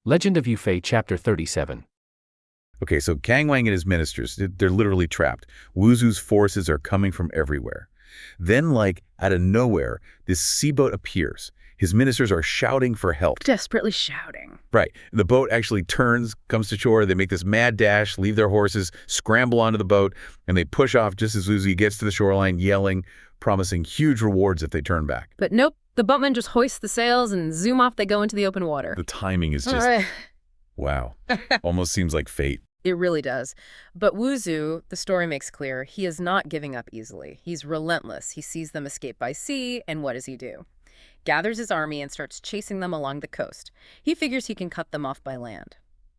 Legend of Yufei, Chapter 37. Okay, so Kang Wang and his ministers, they're literally trapped. Wuzu's forces are coming from everywhere. Then, like, out of nowhere, this sea boat appears. His ministers are shouting for help. Desperately shouting. Right. The boat actually turns, comes to shore. They make this mad dash, leave their horses, scramble onto the boat, and they push off just as Wuzu gets to the shoreline, yelling, promising huge rewards if they turn back. But nope, the boatmen just hoist the sails and zoom off they go into the open water. The timing is just, wow. Almost seems like fate. It really does. But Wuzu, the story makes clear, he is not giving up easily. He's relentless. He sees them escape by sea, and what does he do? Gathers his army and starts chasing them along the coast. He figures he can cut them off by land.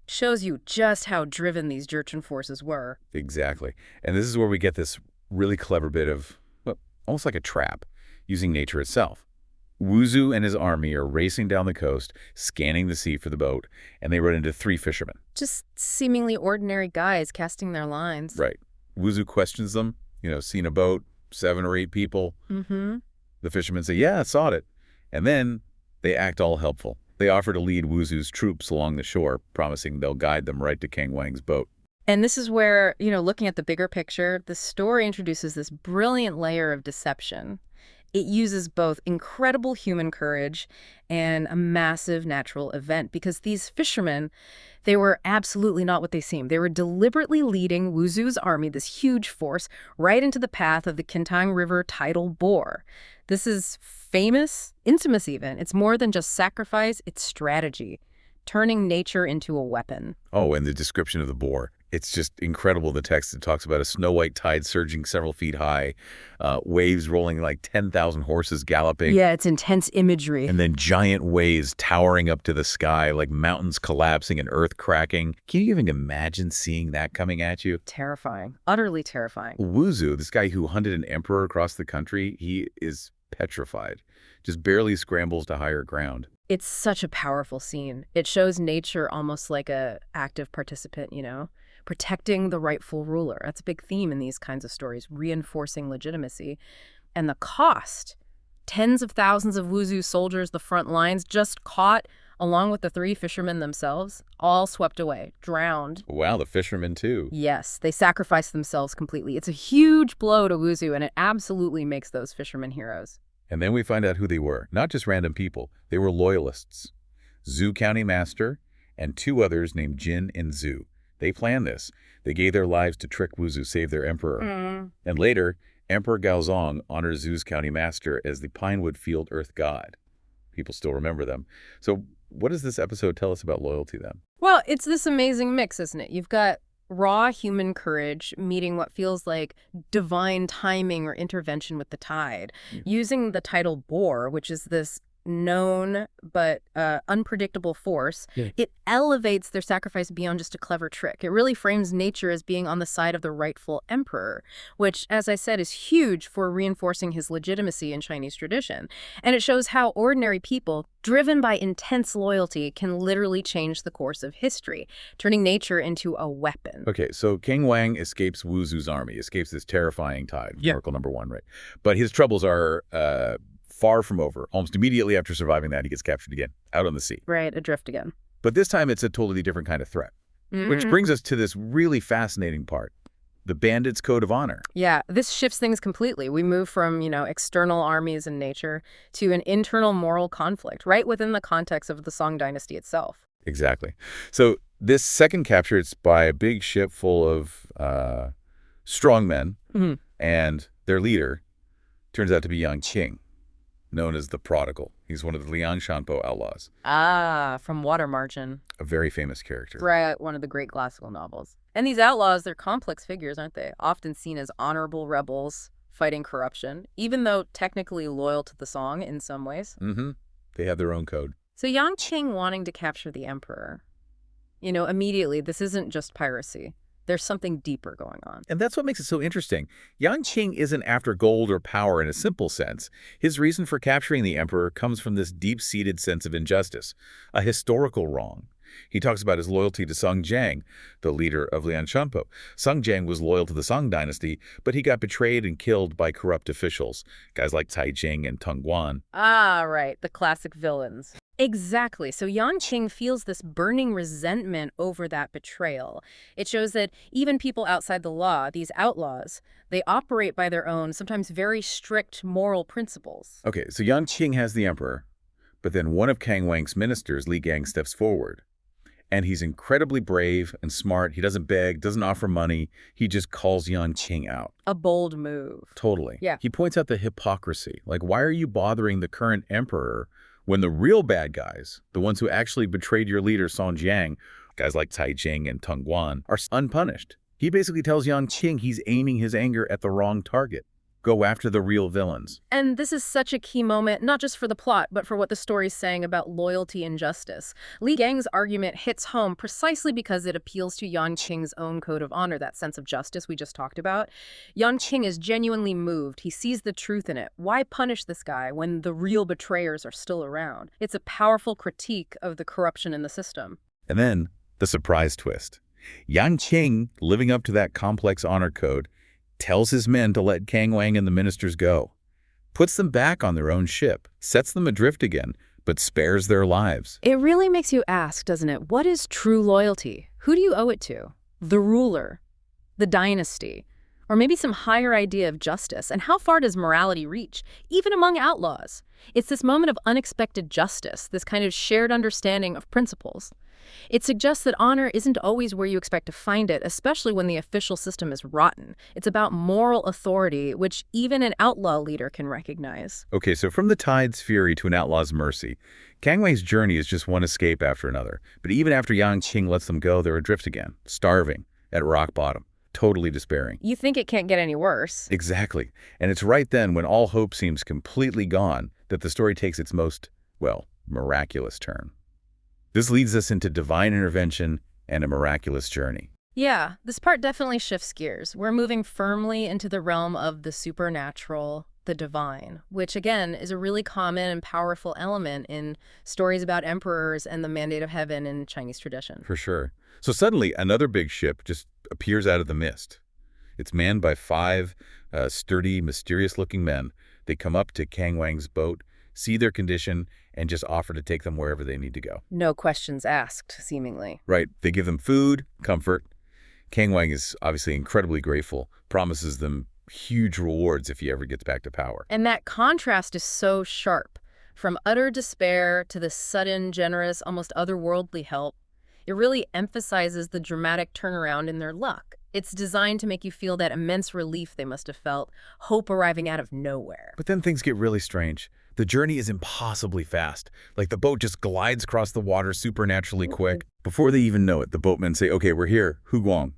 Shows you just how driven these Jurchen forces were. Exactly. And this is where we get this really clever bit of, well, almost like a trap, using nature itself. Wuzu and his army are racing down the coast, scanning the sea for the boat, and they run into 3 fishermen. Just seemingly ordinary guys casting their lines. Right. Wuzu questions them, seen a boat, 7 or 8 people. Mm-hmm. The fishermen say, yeah, I saw it. And then they act all helpful. They offer to lead Wuzu's troops along the shore, promising they'll guide them right to Kang Wang's boat. And this is where, looking at the bigger picture, the story introduces this brilliant layer of deception. It uses both incredible human courage and a massive natural event because these fishermen, they were absolutely not what they seemed. They were deliberately leading Wuzu's army, this huge force, right into the path of the Kintang River tidal bore. This is famous, infamous even. It's more than just sacrifice, it's strategy, turning nature into a weapon. Oh, and the description of the bore. It's just incredible, the text. It talks about a snow-white tide surging several feet high, waves rolling like 10,000 horses galloping. Yeah, it's intense imagery. And then giant waves towering up to the sky, like mountains collapsing and earth cracking. Can you even imagine seeing that coming at you? Terrifying. Utterly terrifying. Wuzu, this guy who hunted an emperor across the country, he is petrified, just barely scrambles to higher ground. It's such a powerful scene. It shows nature almost like a active participant, protecting the rightful ruler. That's a big theme in these kinds of stories, reinforcing legitimacy. And the cost, tens of thousands of Wuzu soldiers, the front lines, just caught, along with the 3 fishermen themselves, all swept away, drowned. Wow, the fishermen too. Yes, they sacrificed themselves completely. It's a huge blow to Wuzu, and it absolutely makes those fishermen heroes. And then we find out who they were. Not just random people. They were loyalists. Zhu County Master and 2 others named Jin and Zhu. They planned this. They gave their lives to trick Wuzu, save their emperor. And later, Emperor Gaozong honors Zhu's county master as the Pinewood Field Earth God. People still remember them. So what does this episode tell us about loyalty then? Well, it's this amazing mix, isn't it? You've got raw human courage meeting what feels like divine timing or intervention with the tide, using the tidal bore, which is this known but unpredictable force. It elevates their sacrifice beyond just a clever trick. It really frames nature as being on the side of the rightful emperor, which, as I said, is huge for reinforcing his legitimacy in Chinese tradition. And it shows how ordinary people, driven by intense loyalty, can literally change the course of history, turning nature into a weapon. Okay, so Kang Wang escapes Wuzu's army, escapes this terrifying tide, Oracle number 1, right? But his troubles are far from over. Almost immediately after surviving that, he gets captured again, out on the sea. Right, adrift again. But this time it's a totally different kind of threat, which brings us to this really fascinating part, the bandits' code of honor. Yeah, this shifts things completely. We move from, external armies and nature to an internal moral conflict, right within the context of the Song dynasty itself. Exactly. So this second capture, it's by a big ship full of strong men, and their leader turns out to be Yang Qing, known as the Prodigal. He's one of the Liang Shanpo outlaws. Ah, from Water Margin. A very famous character. Right, one of the great classical novels. And these outlaws, they're complex figures, aren't they? Often seen as honorable rebels fighting corruption, even though technically loyal to the Song in some ways. They have their own code. So Yang Qing wanting to capture the emperor, immediately, this isn't just piracy. There's something deeper going on. And that's what makes it so interesting. Yang Qing isn't after gold or power in a simple sense. His reason for capturing the emperor comes from this deep-seated sense of injustice, a historical wrong. He talks about his loyalty to Song Jiang, the leader of Liang Shanpo. Song Jiang was loyal to the Song dynasty, but he got betrayed and killed by corrupt officials, guys like Cai Jing and Teng Guan. Ah, right, the classic villains. Exactly. So Yan Qing feels this burning resentment over that betrayal. It shows that even people outside the law, these outlaws, they operate by their own, sometimes very strict moral principles. Okay, so Yan Qing has the emperor, but then one of Kang Wang's ministers, Li Gang, steps forward. And he's incredibly brave and smart. He doesn't beg, doesn't offer money. He just calls Yan Qing out. A bold move. Totally. Yeah. He points out the hypocrisy. Like, why are you bothering the current emperor when the real bad guys, the ones who actually betrayed your leader, Song Jiang, guys like Cai Jing and Teng Guan, are unpunished? He basically tells Yan Qing he's aiming his anger at the wrong target. Go after the real villains. And this is such a key moment, not just for the plot, but for what the story's saying about loyalty and justice. Li Gang's argument hits home precisely because it appeals to Yan Qing's own code of honor, that sense of justice we just talked about. Yan Qing is genuinely moved. He sees the truth in it. Why punish this guy when the real betrayers are still around? It's a powerful critique of the corruption in the system. And then, the surprise twist. Yan Qing, living up to that complex honor code, tells his men to let Kang Wang and the ministers go, puts them back on their own ship, sets them adrift again, but spares their lives. It really makes you ask, doesn't it? What is true loyalty? Who do you owe it to? The ruler? The dynasty? Or maybe some higher idea of justice? And how far does morality reach, even among outlaws? It's this moment of unexpected justice, this kind of shared understanding of principles. It suggests that honor isn't always where you expect to find it, especially when the official system is rotten. It's about moral authority, which even an outlaw leader can recognize. Okay, so from the tide's fury to an outlaw's mercy, Kang Wang's journey is just one escape after another. But even after Yan Qing lets them go, they're adrift again, starving, at rock bottom, totally despairing. You think it can't get any worse. Exactly. And it's right then, when all hope seems completely gone, that the story takes its most, well, miraculous turn. This leads us into divine intervention and a miraculous journey. Yeah, this part definitely shifts gears. We're moving firmly into the realm of the supernatural, the divine, which again is a really common and powerful element in stories about emperors and the mandate of heaven in Chinese tradition. For sure. So suddenly, another big ship just appears out of the mist. It's manned by 5 sturdy, mysterious-looking men. They come up to Kang Wang's boat, see their condition, and just offer to take them wherever they need to go. No questions asked, seemingly. Right. They give them food, comfort. Kang Wang is obviously incredibly grateful, promises them huge rewards if he ever gets back to power. And that contrast is so sharp. From utter despair to this sudden, generous, almost otherworldly help, it really emphasizes the dramatic turnaround in their luck. It's designed to make you feel that immense relief they must have felt, hope arriving out of nowhere. But then things get really strange. The journey is impossibly fast. Like the boat just glides across the water supernaturally quick. Before they even know it, the boatmen say, okay, we're here, Huguang,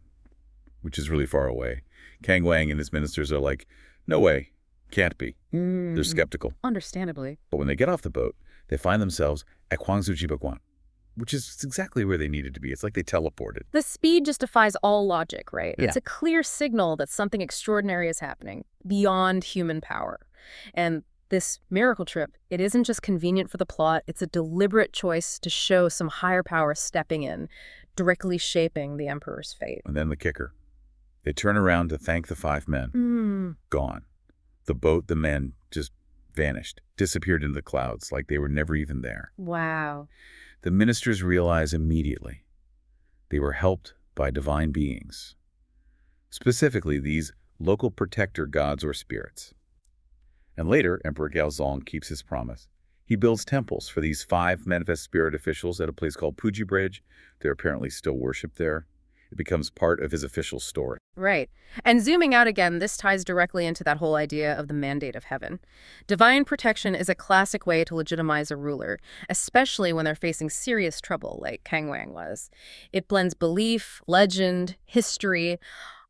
which is really far away. Kang Wang and his ministers are like, no way, can't be. They're skeptical. Understandably. But when they get off the boat, they find themselves at Huangzu Jibaguan, which is exactly where they needed to be. It's like they teleported. The speed just defies all logic, right? Yeah. It's a clear signal that something extraordinary is happening, beyond human power. And this miracle trip, it isn't just convenient for the plot, it's a deliberate choice to show some higher power stepping in, directly shaping the Emperor's fate. And then the kicker. They turn around to thank the 5 men. Gone. The boat, the men, just vanished, disappeared into the clouds like they were never even there. Wow. The ministers realize immediately they were helped by divine beings, specifically these local protector gods or spirits. And later, Emperor Gaozong keeps his promise. He builds temples for these 5 manifest spirit officials at a place called Puji Bridge. They're apparently still worshipped there. It becomes part of his official story. Right. And zooming out again, this ties directly into that whole idea of the mandate of heaven. Divine protection is a classic way to legitimize a ruler, especially when they're facing serious trouble like Kang Wang was. It blends belief, legend, history,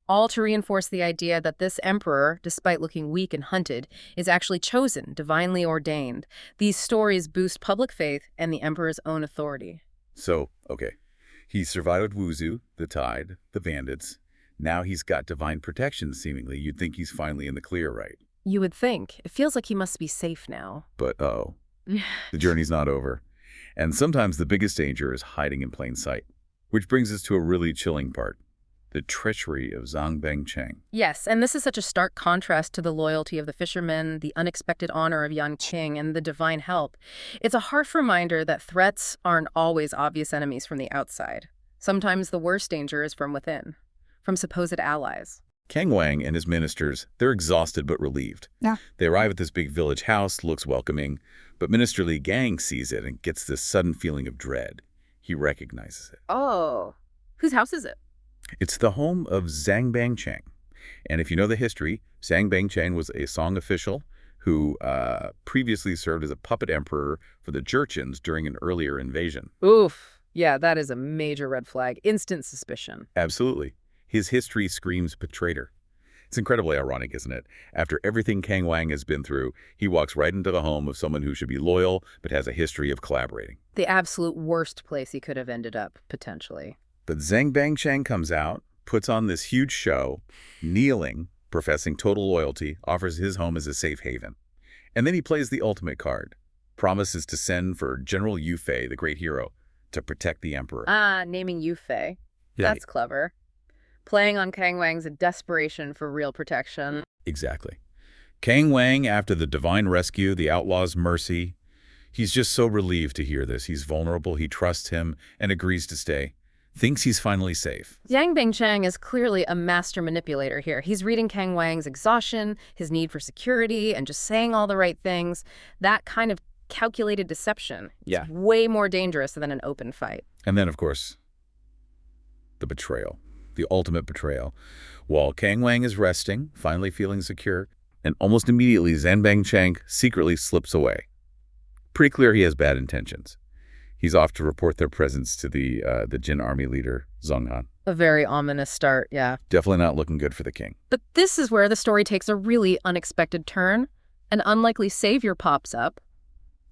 all to reinforce the idea that this emperor, despite looking weak and hunted, is actually chosen, divinely ordained. These stories boost public faith and the emperor's own authority. So, okay, he survived Wuzu, the Tide, the Bandits. Now he's got divine protection, seemingly. You'd think he's finally in the clear, right? You would think. It feels like he must be safe now. But, the journey's not over. And sometimes the biggest danger is hiding in plain sight. Which brings us to a really chilling part. The treachery of Zhang Bengcheng. Yes, and this is such a stark contrast to the loyalty of the fishermen, the unexpected honor of Yang Qing, and the divine help. It's a harsh reminder that threats aren't always obvious enemies from the outside. Sometimes the worst danger is from within, from supposed allies. Kang Wang and his ministers, they're exhausted but relieved. Yeah. They arrive at this big village house, looks welcoming, but Minister Li Gang sees it and gets this sudden feeling of dread. He recognizes it. Oh, whose house is it? It's the home of Zhang Bengcheng. And if you know the history, Zhang Bengcheng was a Song official who previously served as a puppet emperor for the Jurchens during an earlier invasion. Oof. Yeah, that is a major red flag. Instant suspicion. Absolutely. His history screams betrayer. It's incredibly ironic, isn't it? After everything Kang Wang has been through, he walks right into the home of someone who should be loyal but has a history of collaborating. The absolute worst place he could have ended up, potentially. But Zhang Bengcheng comes out, puts on this huge show, kneeling, professing total loyalty, offers his home as a safe haven. And then he plays the ultimate card, promises to send for General Yu Fei, the great hero, to protect the emperor. Naming Yu Fei. That's clever. Playing on Kang Wang's desperation for real protection. Exactly. Kang Wang, after the divine rescue, the outlaw's mercy, he's just so relieved to hear this. He's vulnerable, he trusts him, and agrees to stay. Thinks he's finally safe. Zhang Bengcheng is clearly a master manipulator here. He's reading Kang Wang's exhaustion, his need for security, and just saying all the right things. That kind of calculated deception. Yeah. It's way more dangerous than an open fight. And then, of course, the betrayal. The ultimate betrayal. While Kang Wang is resting, finally feeling secure, and almost immediately Zhang Bengcheng secretly slips away. Pretty clear he has bad intentions. He's off to report their presence to the Jin army leader, Zheng Han. A very ominous start, yeah. Definitely not looking good for the king. But this is where the story takes a really unexpected turn. An unlikely savior pops up.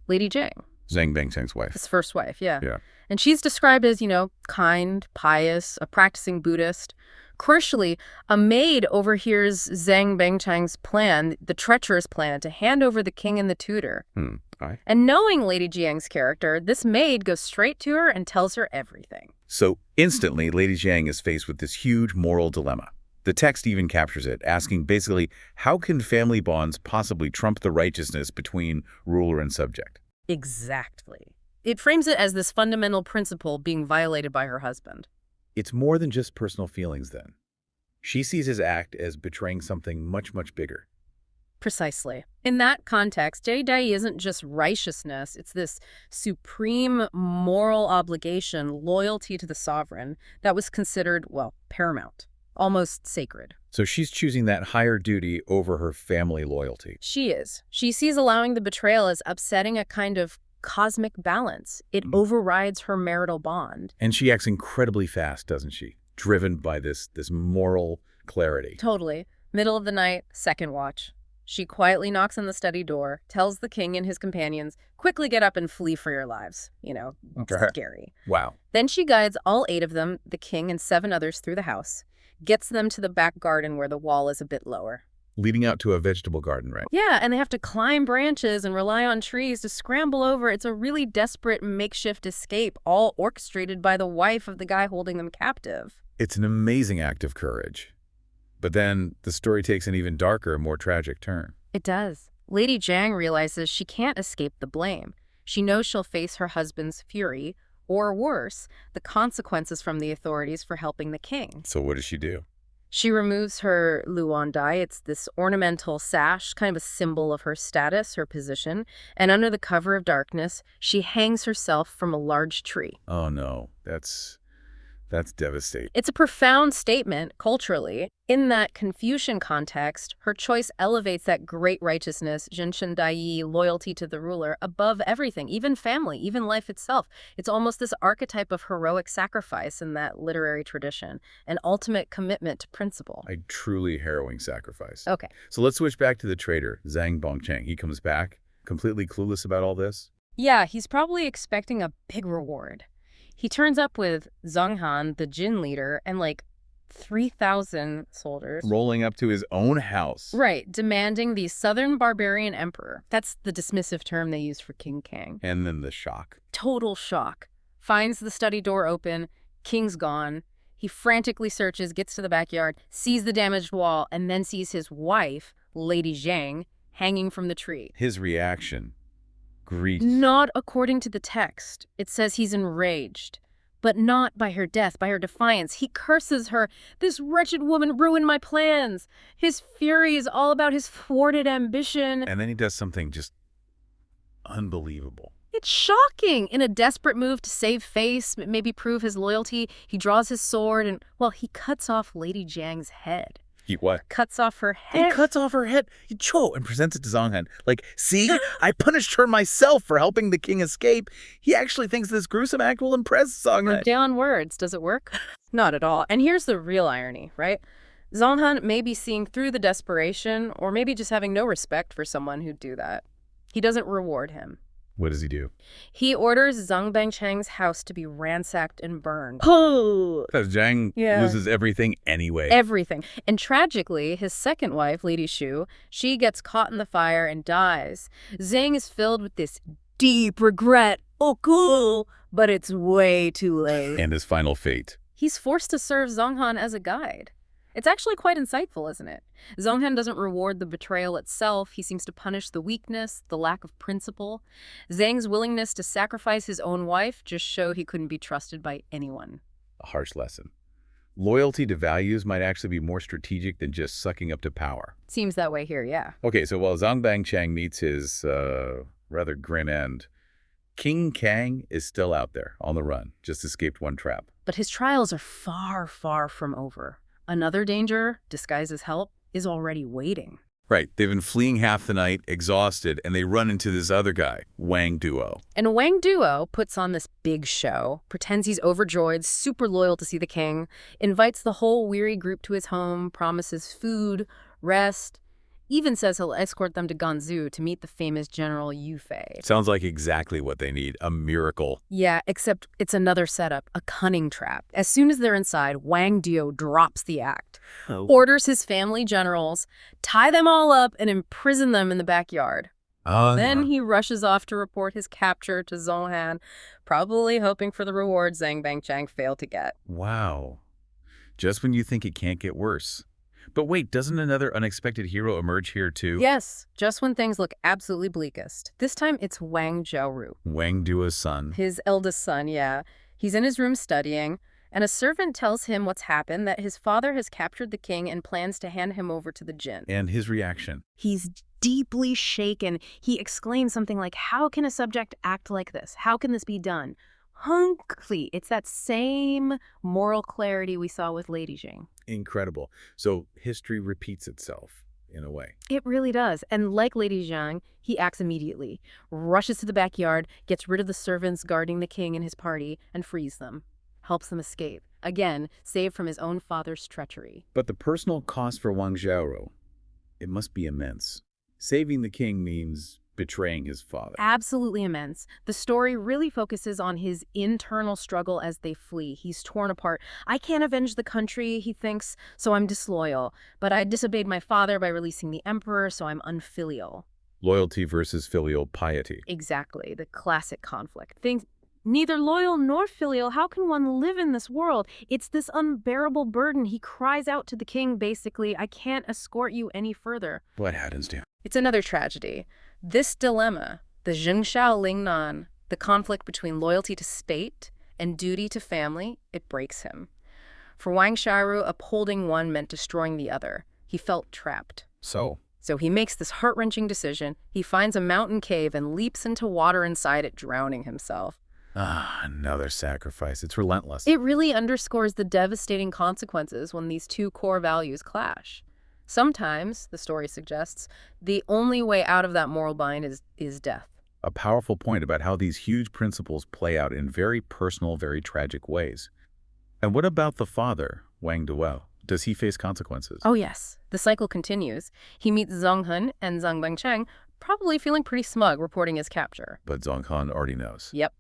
Lady Jing. Zhang Bengcheng's wife. His first wife, yeah. Yeah. And she's described as, kind, pious, a practicing Buddhist. Crucially, a maid overhears Zhang Bengcheng's plan, the treacherous plan, to hand over the king and the tutor. And knowing Lady Jiang's character, this maid goes straight to her and tells her everything. So instantly, Lady Jiang is faced with this huge moral dilemma. The text even captures it, asking basically, how can family bonds possibly trump the righteousness between ruler and subject? Exactly. It frames it as this fundamental principle being violated by her husband. It's more than just personal feelings, then. She sees his act as betraying something much, much bigger. Precisely. In that context, Jie Dai isn't just righteousness, it's this supreme moral obligation, loyalty to the sovereign, that was considered, paramount, almost sacred. So she's choosing that higher duty over her family loyalty. She is. She sees allowing the betrayal as upsetting a kind of cosmic balance. It overrides her marital bond. And she acts incredibly fast, doesn't she? Driven by this moral clarity. Totally. Middle of the night, second watch. She quietly knocks on the study door, tells the king and his companions, quickly get up and flee for your lives. Scary. Wow. Then she guides all 8 of them, the king and 7 others, through the house, gets them to the back garden where the wall is a bit lower. Leading out to a vegetable garden, right? Yeah, and they have to climb branches and rely on trees to scramble over. It's a really desperate makeshift escape, all orchestrated by the wife of the guy holding them captive. It's an amazing act of courage. But then the story takes an even darker, more tragic turn. It does. Lady Jiang realizes she can't escape the blame. She knows she'll face her husband's fury, or worse, the consequences from the authorities for helping the king. So what does she do? She removes her Luan Dai. It's this ornamental sash, kind of a symbol of her status, her position, and under the cover of darkness, she hangs herself from a large tree. Oh no, that's devastating. It's a profound statement culturally. In that Confucian context, her choice elevates that great righteousness, Zhenshen Dai, loyalty to the ruler, above everything, even family, even life itself. It's almost this archetype of heroic sacrifice in that literary tradition, an ultimate commitment to principle. A truly harrowing sacrifice. Okay. So let's switch back to the traitor, Zhang Bengcheng. He comes back, completely clueless about all this. Yeah, he's probably expecting a big reward. He turns up with Zheng Han, the Jin leader, and 3,000 soldiers. Rolling up to his own house. Right, demanding the southern barbarian emperor. That's the dismissive term they use for King Kang. And then the shock. Total shock. Finds the study door open, King's gone. He frantically searches, gets to the backyard, sees the damaged wall, and then sees his wife, Lady Zhang, hanging from the tree. His reaction, grief. Not according to the text. It says he's enraged. But not by her death, by her defiance. He curses her. This wretched woman ruined my plans. His fury is all about his thwarted ambition. And then he does something just unbelievable. It's shocking. In a desperate move to save face, maybe prove his loyalty, he draws his sword and, well, he cuts off Lady Zhang's head. He what? Cuts off her head. He cuts off her head, and presents it to Zhang Han. Like, see, I punished her myself for helping the king escape. He actually thinks this gruesome act will impress Zhang Han. Play on words. Does it work? Not at all. And here's the real irony, right? Zhang Han may be seeing through the desperation, or maybe just having no respect for someone who'd do that. He doesn't reward him. What does he do? He orders Zhang Bangcheng's house to be ransacked and burned. Oh! Because Zhang loses everything anyway. Everything. And tragically, his second wife, Lady Shu, she gets caught in the fire and dies. Zhang is filled with this deep regret. Oh, cool! But it's way too late. And his final fate. He's forced to serve Zhang Han as a guide. It's actually quite insightful, isn't it? Zhang Han doesn't reward the betrayal itself. He seems to punish the weakness, the lack of principle. Zhang's willingness to sacrifice his own wife just showed he couldn't be trusted by anyone. A harsh lesson. Loyalty to values might actually be more strategic than just sucking up to power. Seems that way here, yeah. Okay, so while Zhang Bangcheng meets his rather grim end, King Kang is still out there on the run, just escaped one trap. But his trials are far, far from over. Another danger, disguised as help, is already waiting. Right. They've been fleeing half the night, exhausted, and they run into this other guy, Wang Duo. And Wang Duo puts on this big show, pretends he's overjoyed, super loyal to see the king, invites the whole weary group to his home, promises food, rest, even says he'll escort them to Ganzhou to meet the famous General Yu Fei. Sounds like exactly what they need, a miracle. Yeah, except it's another setup, a cunning trap. As soon as they're inside, Wang Duo drops the act, orders his family generals, tie them all up and imprison them in the backyard. Then he rushes off to report his capture to Zhang Han, probably hoping for the reward Zhang Bangcheng failed to get. Wow. Just when you think it can't get worse. But wait, doesn't another unexpected hero emerge here too? Yes, just when things look absolutely bleakest. This time it's Wang Zhaoru. Wang Duo's son. His eldest son, yeah. He's in his room studying, and a servant tells him what's happened, that his father has captured the king and plans to hand him over to the Jin. And his reaction? He's deeply shaken. He exclaims something like, "How can a subject act like this? How can this be done?" Hunkly. It's that same moral clarity we saw with Lady Zhang. Incredible. So history repeats itself, in a way. It really does. And like Lady Zhang, he acts immediately, rushes to the backyard, gets rid of the servants guarding the king and his party, and frees them. Helps them escape. Again, saved from his own father's treachery. But the personal cost for Wang Zhaoru, it must be immense. Saving the king means betraying his father. Absolutely immense. The story really focuses on his internal struggle as they flee. He's torn apart. I can't avenge the country, he thinks, so I'm disloyal. But I disobeyed my father by releasing the emperor, so I'm unfilial. Loyalty versus filial piety. Exactly, the classic conflict. Things neither loyal nor filial, how can one live in this world? It's this unbearable burden. He cries out to the king, basically, I can't escort you any further. What happens to him? It's another tragedy. This dilemma, the Zhengshao Lingnan, the conflict between loyalty to state and duty to family, it breaks him. For Wang Zhaoru, upholding one meant destroying the other. He felt trapped. So he makes this heart-wrenching decision. He finds a mountain cave and leaps into water inside it, drowning himself. Another sacrifice. It's relentless. It really underscores the devastating consequences when these two core values clash. Sometimes, the story suggests, the only way out of that moral bind is death. A powerful point about how these huge principles play out in very personal, very tragic ways. And what about the father, Wang Duo? Does he face consequences? Oh yes, the cycle continues. He meets Zhang Han and Zhang Bangcheng, probably feeling pretty smug reporting his capture. But Zhang Han already knows. Yep.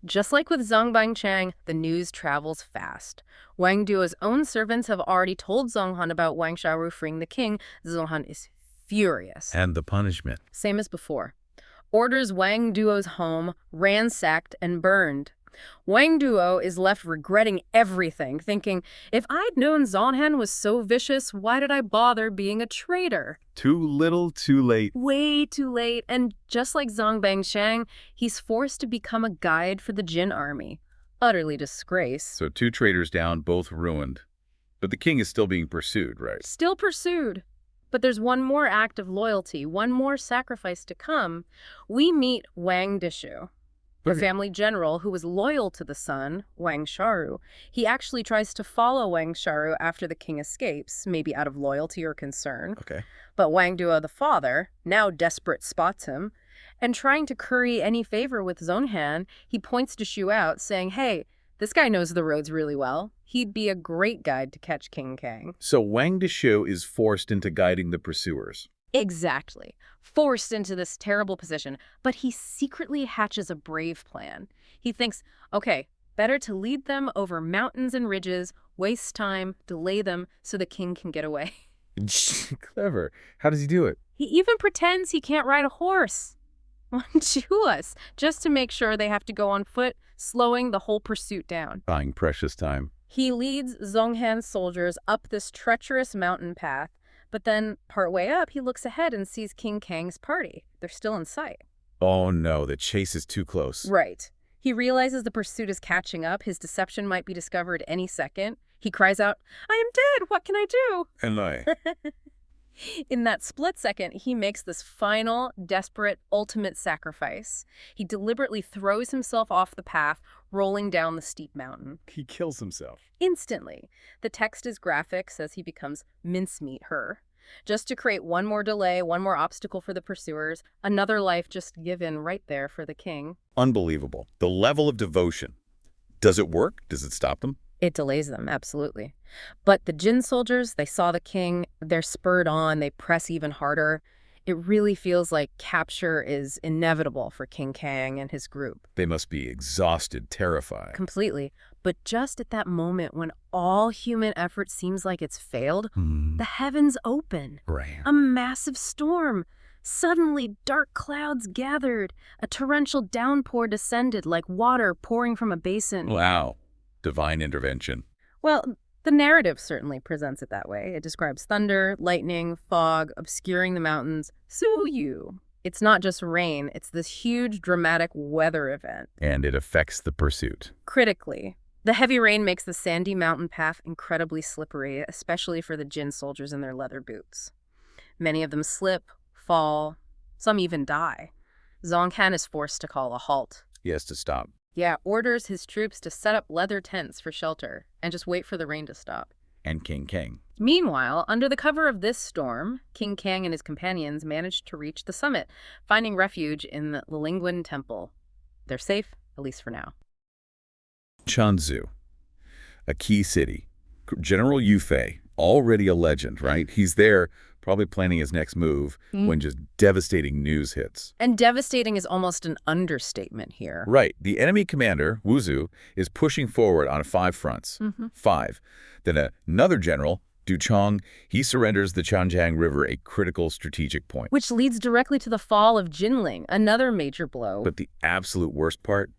Just like with Zhang Bangcheng, the news travels fast. Wang Duo's own servants have already told Zhang Han about Wang Zhaoru freeing the king. Zhang Han is furious. And the punishment? Same as before. Orders Wang Duo's home ransacked and burned. Wang Duo is left regretting everything, thinking, if I'd known Zonhan was so vicious, why did I bother being a traitor? Too little, too late. Way too late, and just like Zhang Bangshang, he's forced to become a guide for the Jin army. Utterly disgraced. So 2 traitors down, both ruined. But the king is still being pursued, right? Still pursued. But there's one more act of loyalty, one more sacrifice to come. We meet Wang Dishu, the family general who was loyal to the son, Wang Sharu. He actually tries to follow Wang Sharu after the king escapes, maybe out of loyalty or concern. Okay. But Wang Duo, the father, now desperate, spots him. And trying to curry any favor with Zonhan, he points Dishu out, saying, hey, this guy knows the roads really well. He'd be a great guide to catch King Kang. So Wang Dishu is forced into guiding the pursuers. Exactly. Forced into this terrible position. But he secretly hatches a brave plan. He thinks, okay, better to lead them over mountains and ridges, waste time, delay them, so the king can get away. Clever. How does he do it? He even pretends he can't ride a horse. Us, just to make sure they have to go on foot, slowing the whole pursuit down. Buying precious time. He leads Zonghan's soldiers up this treacherous mountain path, but then partway up, he looks ahead and sees King Kang's party. They're still in sight. Oh no, the chase is too close. Right. He realizes the pursuit is catching up. His deception might be discovered any second. He cries out, I am dead! What can I do? And I. In that split second, he makes this final, desperate, ultimate sacrifice. He deliberately throws himself off the path, rolling down the steep mountain. He kills himself. Instantly. The text is graphic, says he becomes mincemeat her. Just to create one more delay, one more obstacle for the pursuers, another life just given right there for the king. Unbelievable. The level of devotion. Does it work? Does it stop them? It delays them, absolutely. But the Jin soldiers, they saw the king, they're spurred on, they press even harder. It really feels like capture is inevitable for King Kang and his group. They must be exhausted, terrified. Completely. But just at that moment when all human effort seems like it's failed, the heavens open. Right. A massive storm. Suddenly, dark clouds gathered. A torrential downpour descended like water pouring from a basin. Wow. Divine intervention. Well, the narrative certainly presents it that way. It describes thunder, lightning, fog, obscuring the mountains. Suyu. It's not just rain, it's this huge dramatic weather event. And it affects the pursuit. Critically, the heavy rain makes the sandy mountain path incredibly slippery, especially for the Jin soldiers in their leather boots. Many of them slip, fall, some even die. Zonghan is forced to call a halt. He has to stop. Yeah, orders his troops to set up leather tents for shelter and just wait for the rain to stop. And King Kang. Meanwhile, under the cover of this storm, King Kang and his companions managed to reach the summit, finding refuge in the Lingguan Temple. They're safe, at least for now. Chunzu, a key city. General Yu Fei, already a legend, right? He's there, probably planning his next move, when just devastating news hits. And devastating is almost an understatement here. Right. The enemy commander, Wu Zu, is pushing forward on 5 fronts. 5. Then another general, Du Chong, he surrenders the Chanjiang River, a critical strategic point. Which leads directly to the fall of Jinling, another major blow. But the absolute worst part?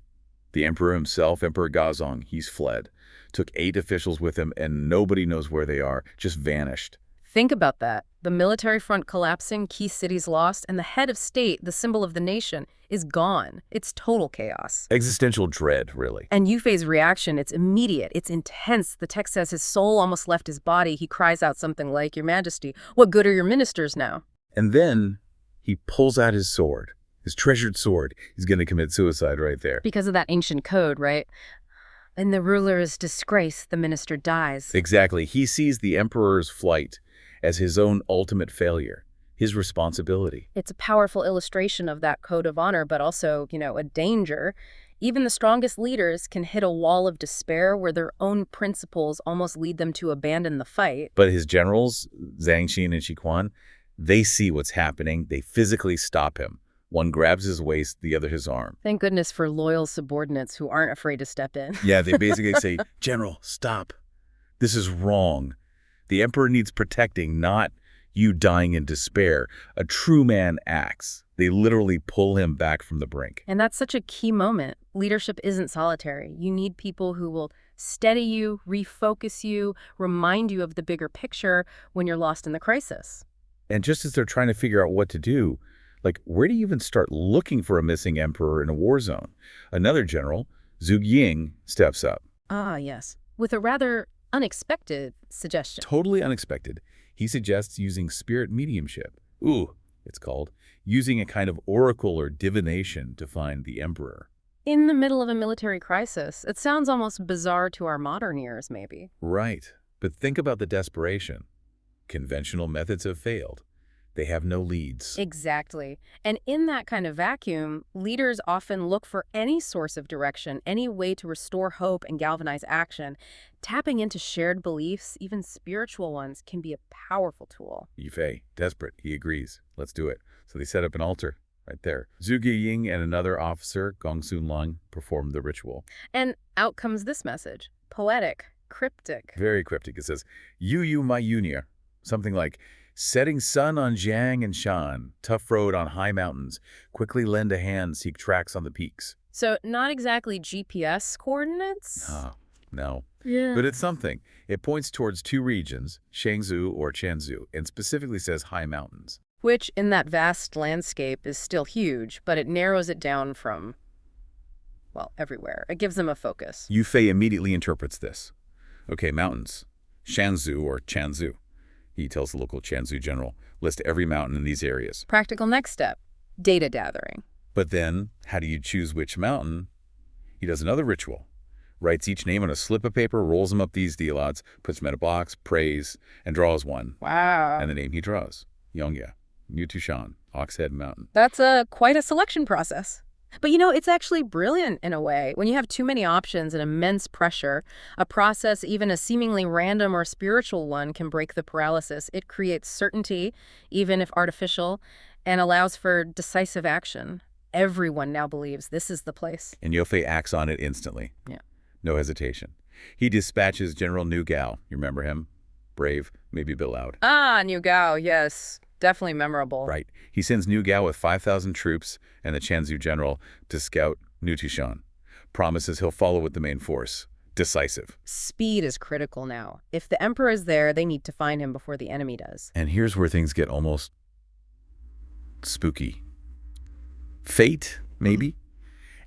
The emperor himself, Emperor Gazong, he's fled. Took 8 officials with him, and nobody knows where they are. Just vanished. Think about that. The military front collapsing, key cities lost, and the head of state, the symbol of the nation, is gone. It's total chaos. Existential dread, really. And Yu Fei's reaction, it's immediate, it's intense. The text says his soul almost left his body. He cries out something like, Your Majesty, what good are your ministers now? And then he pulls out his sword, his treasured sword. He's going to commit suicide right there. Because of that ancient code, right? In the ruler's disgrace, the minister dies. Exactly. He sees the emperor's flight as his own ultimate failure, his responsibility. It's a powerful illustration of that code of honor, but also, a danger. Even the strongest leaders can hit a wall of despair where their own principles almost lead them to abandon the fight. But his generals, Zhang Xin and Shi Quan, they see what's happening. They physically stop him. One grabs his waist, the other his arm. Thank goodness for loyal subordinates who aren't afraid to step in. Yeah, they basically say, General, stop. This is wrong. The emperor needs protecting, not you dying in despair. A true man acts. They literally pull him back from the brink. And that's such a key moment. Leadership isn't solitary. You need people who will steady you, refocus you, remind you of the bigger picture when you're lost in the crisis. And just as they're trying to figure out what to do, like, where do you even start looking for a missing emperor in a war zone? Another general, Zhuge Ying, steps up. Ah, yes. With a rather unexpected suggestion. Totally unexpected. He suggests using spirit mediumship. Ooh, it's called. Using a kind of oracle or divination to find the emperor. In the middle of a military crisis, it sounds almost bizarre to our modern ears, maybe. Right. But think about the desperation. Conventional methods have failed. They have no leads. Exactly. And in that kind of vacuum, leaders often look for any source of direction, any way to restore hope and galvanize action. Tapping into shared beliefs, even spiritual ones, can be a powerful tool. Yu Fei, desperate, he agrees. Let's do it. So they set up an altar right there. Zhuge Ying and another officer, Gong Sun Lang, perform the ritual. And out comes this message. Poetic, cryptic. Very cryptic. It says, "You, my junior." Something like, "Setting sun on Jiang and Shan, tough road on high mountains, quickly lend a hand, seek tracks on the peaks." So not exactly GPS coordinates? Oh, no. Yeah. But it's something. It points towards two regions, Shangzhou or Quanzhou, and specifically says high mountains. Which, in that vast landscape, is still huge, but it narrows it down from, well, everywhere. It gives them a focus. Yu Fei immediately interprets this. Okay, mountains. Shanzhou or Quanzhou. He tells the local Quanzhou general, list every mountain in these areas. Practical next step, data gathering. But then, how do you choose which mountain? He does another ritual. Writes each name on a slip of paper, rolls them up these dialogues, puts them in a box, prays, and draws one. Wow. And the name he draws, Yongya, Nutushan, Oxhead Mountain. That's quite a selection process. But it's actually brilliant in a way. When you have too many options and immense pressure, a process, even a seemingly random or spiritual one, can break the paralysis. It creates certainty, even if artificial, and allows for decisive action. Everyone now believes this is the place. And Yu Fei acts on it instantly. Yeah. No hesitation. He dispatches General Nu Gao. You remember him? Brave, maybe a bit loud. Ah, Nu Gao, yes. Definitely memorable. Right. He sends Nu Gao with 5,000 troops and the Quanzhou general to scout Nutushan. Promises he'll follow with the main force. Decisive. Speed is critical now. If the emperor is there, they need to find him before the enemy does. And here's where things get almost spooky. Fate, maybe?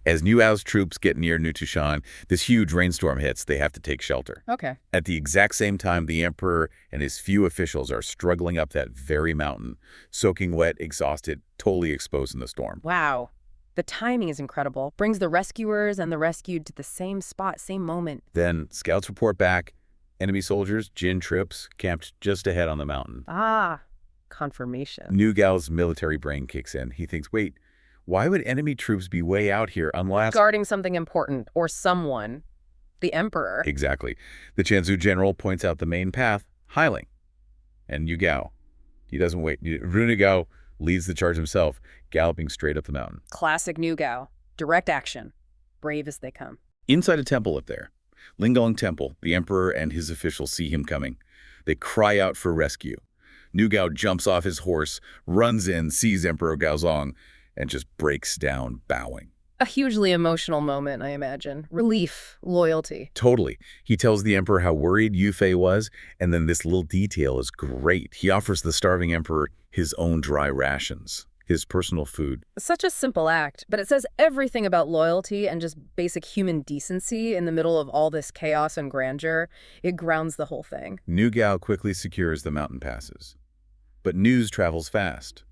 As Nu Gao's troops get near Nutushan, this huge rainstorm hits. They have to take shelter. Okay. At the exact same time, the emperor and his few officials are struggling up that very mountain, soaking wet, exhausted, totally exposed in the storm. Wow. The timing is incredible. Brings the rescuers and the rescued to the same spot, same moment. Then scouts report back. Enemy soldiers, Jin troops, camped just ahead on the mountain. Ah, confirmation. Nu Gao's military brain kicks in. He thinks, wait, why would enemy troops be way out here unless... Guarding something important or someone. The emperor. Exactly. The Quanzhou general points out the main path, Hailing. And Nu Gao. He doesn't wait. Nu Gao leads the charge himself, galloping straight up the mountain. Classic Nu Gao. Direct action. Brave as they come. Inside a temple up there, Linggong Temple, the emperor and his officials see him coming. They cry out for rescue. Nu Gao jumps off his horse, runs in, sees Emperor Gaozong, and just breaks down, bowing. A hugely emotional moment, I imagine. Relief, loyalty. Totally. He tells the emperor how worried Yu Fei was, and then this little detail is great. He offers the starving emperor his own dry rations, his personal food. Such a simple act, but it says everything about loyalty and just basic human decency in the middle of all this chaos and grandeur. It grounds the whole thing. Nu Gao quickly secures the mountain passes. But news travels fast.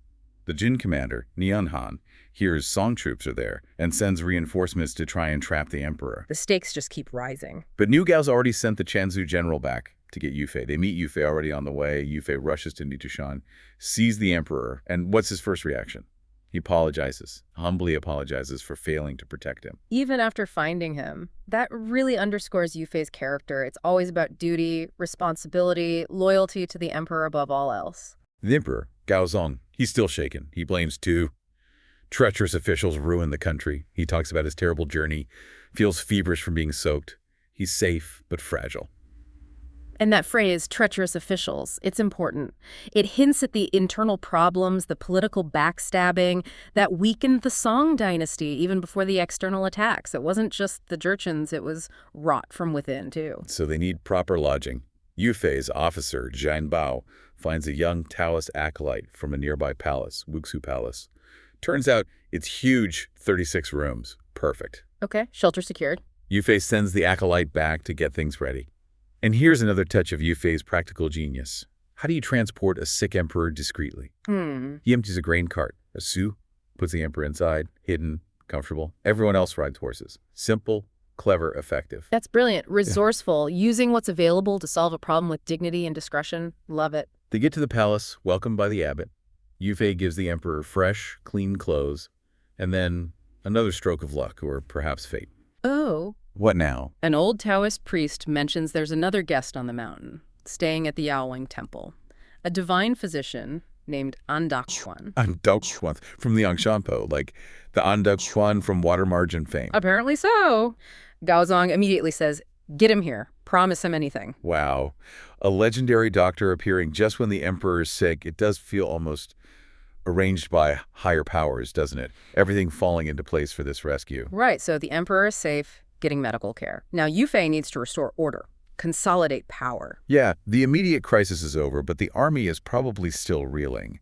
The Jin commander, Nian Han, hears Song troops are there and sends reinforcements to try and trap the emperor. The stakes just keep rising. But Nu Gao's already sent the Quanzhou general back to get Yu Fei. They meet Yu Fei already on the way. Yu Fei rushes to Nutushan, sees the emperor, and what's his first reaction? He apologizes, humbly apologizes for failing to protect him. Even after finding him, that really underscores Yu Fei's character. It's always about duty, responsibility, loyalty to the emperor above all else. The emperor, Gaozong, he's still shaken. He blames two treacherous officials ruined the country. He talks about his terrible journey, feels feverish from being soaked. He's safe, but fragile. And that phrase, treacherous officials, it's important. It hints at the internal problems, the political backstabbing that weakened the Song dynasty even before the external attacks. It wasn't just the Jurchens, it was rot from within, too. So they need proper lodging. Yufei's officer, Jian Bao, finds a young Taoist acolyte from a nearby palace, Wuxu Palace. Turns out it's huge, 36 rooms. Perfect. Okay, shelter secured. Yufei sends the acolyte back to get things ready. And here's another touch of Yufei's practical genius. How do you transport a sick emperor discreetly? He empties a grain cart, a su, puts the emperor inside, hidden, comfortable. Everyone else rides horses. Simple, clever, effective. That's brilliant. Resourceful, using what's available to solve a problem with dignity and discretion. Love it. They get to the palace, welcomed by the abbot. Yufei gives the emperor fresh, clean clothes, and then another stroke of luck, or perhaps fate. Oh. What now? An old Taoist priest mentions there's another guest on the mountain, staying at the Yaowing Temple. A divine physician named Andaquan. Andaquan from the Angshanpo, like the Andaquan from Water Margin fame. Apparently so. Gaozong immediately says, get him here. Promise him anything. Wow. A legendary doctor appearing just when the emperor is sick. It does feel almost arranged by higher powers, doesn't it? Everything falling into place for this rescue. Right, so the emperor is safe, getting medical care. Now Yufei needs to restore order, consolidate power. Yeah, the immediate crisis is over, but the army is probably still reeling.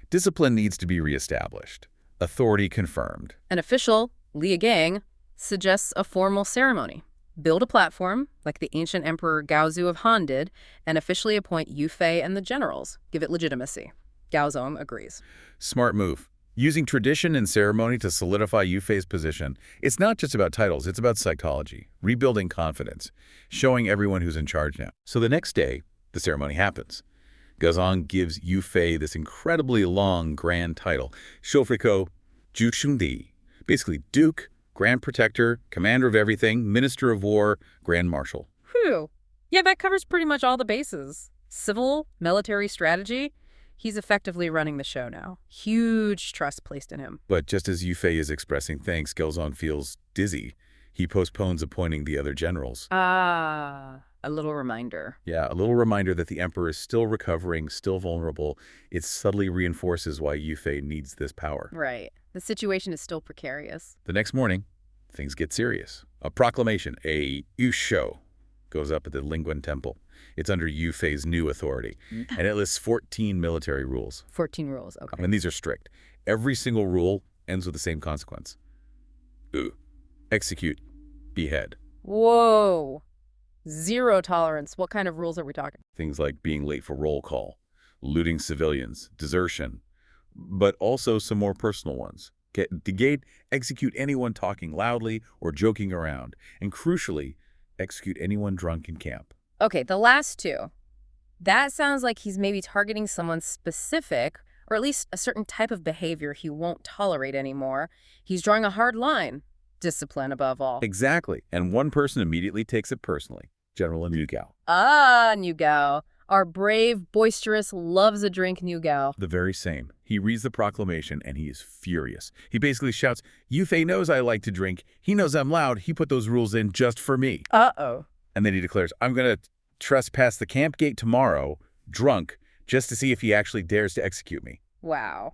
Discipline needs to be reestablished. Authority confirmed. An official, Li Gang, suggests a formal ceremony. Build a platform, like the ancient emperor Gaozu of Han did, and officially appoint Yufei and the generals. Give it legitimacy. Gaozong agrees. Smart move. Using tradition and ceremony to solidify Yufei's position. It's not just about titles, it's about psychology, rebuilding confidence, showing everyone who's in charge now. So the next day, the ceremony happens. Gaozong gives Yufei this incredibly long, grand title, Shofriko Jushungdi, basically Duke, Grand Protector, Commander of Everything, Minister of War, Grand Marshal. Whew. Yeah, that covers pretty much all the bases. Civil, military strategy. He's effectively running the show now. Huge trust placed in him. But just as Yufei is expressing thanks, Gaozong feels dizzy. He postpones appointing the other generals. A little reminder. Yeah, a little reminder that the emperor is still recovering, still vulnerable. It subtly reinforces why Yufei needs this power. Right. The situation is still precarious. The next morning, things get serious. A proclamation, a yusho, goes up at the Lingguan Temple. It's under Yufei's new authority, and it lists 14 military rules. 14 rules, okay. And these are strict. Every single rule ends with the same consequence. Execute, behead. Whoa. Zero tolerance. What kind of rules are we talking? Things like being late for roll call, looting civilians, desertion, but also some more personal ones. Negate, execute anyone talking loudly or joking around, and crucially, execute anyone drunk in camp. Okay, the last two. That sounds like he's maybe targeting someone specific, or at least a certain type of behavior he won't tolerate anymore. He's drawing a hard line. Discipline above all. Exactly. And one person immediately takes it personally. General Niu Gao. Niu Gao. Our brave, boisterous, loves a drink Niu Gao. The very same. He reads the proclamation and he is furious. He basically shouts, Yufei knows I like to drink. He knows I'm loud. He put those rules in just for me. Uh-oh. And then he declares, I'm going to trespass the camp gate tomorrow, drunk, just to see if he actually dares to execute me. Wow.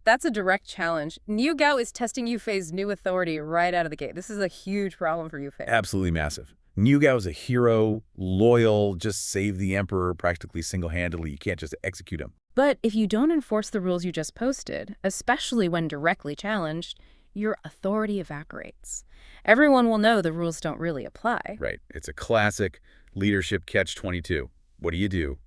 That's a direct challenge. Niu Gao is testing Yufei's new authority right out of the gate. This is a huge problem for Yufei. Absolutely massive. Niu Gao is a hero, loyal, just saved the emperor practically single-handedly. You can't just execute him. But if you don't enforce the rules you just posted, especially when directly challenged, your authority evaporates. Everyone will know the rules don't really apply. Right. It's a classic leadership catch-22. What do?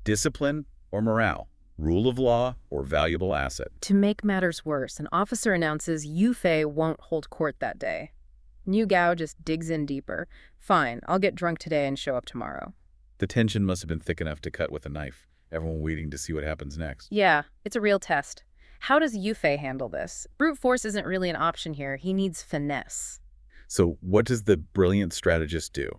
Discipline or morale? Rule of law or valuable asset? To make matters worse, an officer announces Yufei won't hold court that day. Niu Gao just digs in deeper. Fine, I'll get drunk today and show up tomorrow. The tension must have been thick enough to cut with a knife. Everyone waiting to see what happens next. Yeah, it's a real test. How does Yufei handle this? Brute force isn't really an option here. He needs finesse. So what does the brilliant strategist do?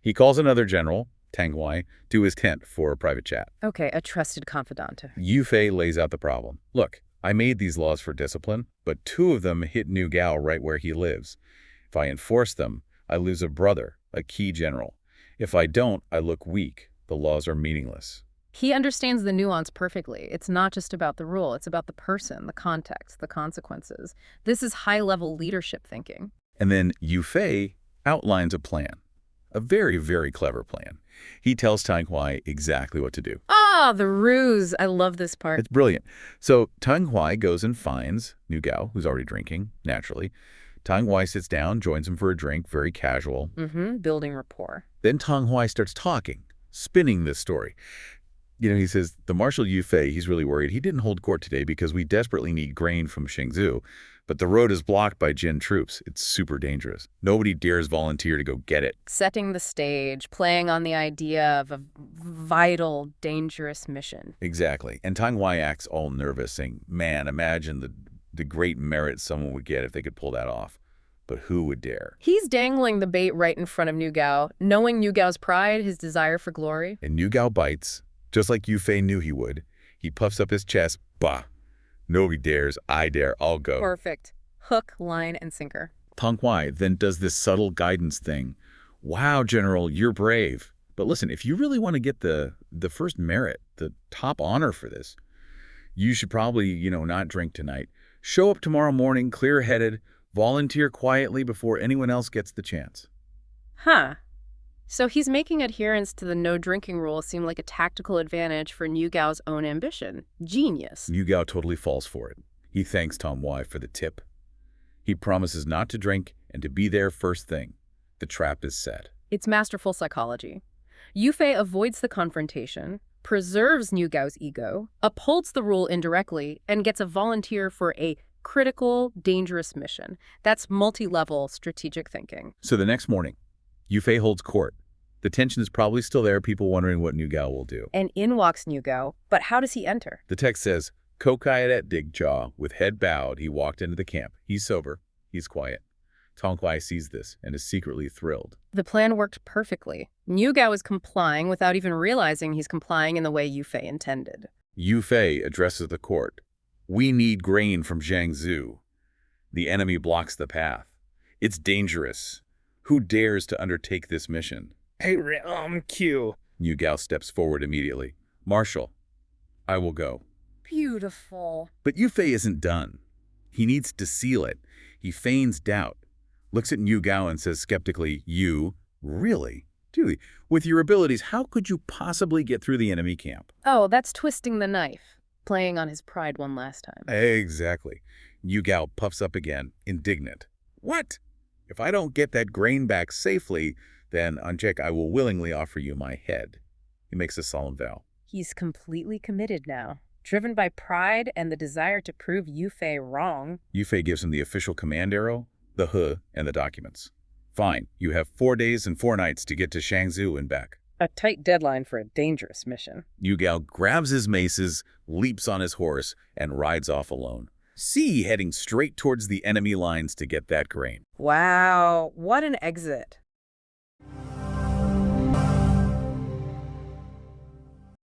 He calls another general, Tang Wei, to his tent for a private chat. Okay, a trusted confidant. Yufei lays out the problem. Look, I made these laws for discipline, but 2 of them hit Niu Gao right where he lives. If I enforce them, I lose a brother, a key general. If I don't, I look weak. The laws are meaningless. He understands the nuance perfectly. It's not just about the rule. It's about the person, the context, the consequences. This is high-level leadership thinking. And then Yu Fei outlines a plan. A very, very clever plan. He tells Tang Huai exactly what to do. Ah, the ruse. I love this part. It's brilliant. So Tang Huai goes and finds Niu Gao, who's already drinking, naturally. Tang Huai sits down, joins him for a drink, very casual. Building rapport. Then Tang Huai starts talking, spinning this story. He says, the Marshal Yu Fei, he's really worried. He didn't hold court today because we desperately need grain from Shengzhou, but the road is blocked by Jin troops. It's super dangerous. Nobody dares volunteer to go get it. Setting the stage, playing on the idea of a vital, dangerous mission. Exactly. And Tang Huai acts all nervous, saying, man, imagine the great merit someone would get if they could pull that off. But who would dare? He's dangling the bait right in front of Niu Gao, knowing Niu Gao's pride, his desire for glory. And Niu Gao bites, just like Yu Fei knew he would. He puffs up his chest. Bah! Nobody dares. I dare. I'll go. Perfect. Hook, line, and sinker. Tang Huai then does this subtle guidance thing. Wow, General, you're brave. But listen, if you really want to get the first merit, the top honor for this, you should probably, not drink tonight. Show up tomorrow morning, clear-headed, volunteer quietly before anyone else gets the chance. Huh. So he's making adherence to the no-drinking rule seem like a tactical advantage for Niu Gao's own ambition. Genius. Niu Gao totally falls for it. He thanks Tang Huai for the tip. He promises not to drink and to be there first thing. The trap is set. It's masterful psychology. Yu Fei avoids the confrontation, preserves Niu Gao's ego, upholds the rule indirectly, and gets a volunteer for a critical, dangerous mission. That's multi-level strategic thinking. So the next morning, Yu Fei holds court. The tension is probably still there, people wondering what Niu Gao will do. And in walks Niu Gao, but how does he enter? The text says, Kokaidet Digjaw, with head bowed, he walked into the camp. He's sober. He's quiet. Tang Huai sees this and is secretly thrilled. The plan worked perfectly. Niu Gao is complying without even realizing he's complying in the way Yu Fei intended. Yu Fei addresses the court. We need grain from Jiangsu. The enemy blocks the path. It's dangerous. Who dares to undertake this mission? Hey, Q. Niu Gao steps forward immediately. Marshal, I will go. Beautiful. But Yu Fei isn't done. He needs to seal it. He feigns doubt, looks at Niu Gao and says skeptically, you, really? Dude, with your abilities, how could you possibly get through the enemy camp? Oh, that's twisting the knife. Playing on his pride one last time. Exactly. Niu Gao puffs up again, indignant. What? If I don't get that grain back safely, then, Anjek, I will willingly offer you my head. He makes a solemn vow. He's completely committed now, driven by pride and the desire to prove Yu Fei wrong. Yu Fei gives him the official command arrow, the he, and the documents. Fine, you have 4 days and 4 nights to get to Shangzhou and back. A tight deadline for a dangerous mission. Niu Gao grabs his maces, leaps on his horse, and rides off alone. See, heading straight towards the enemy lines to get that grain. Wow, what an exit.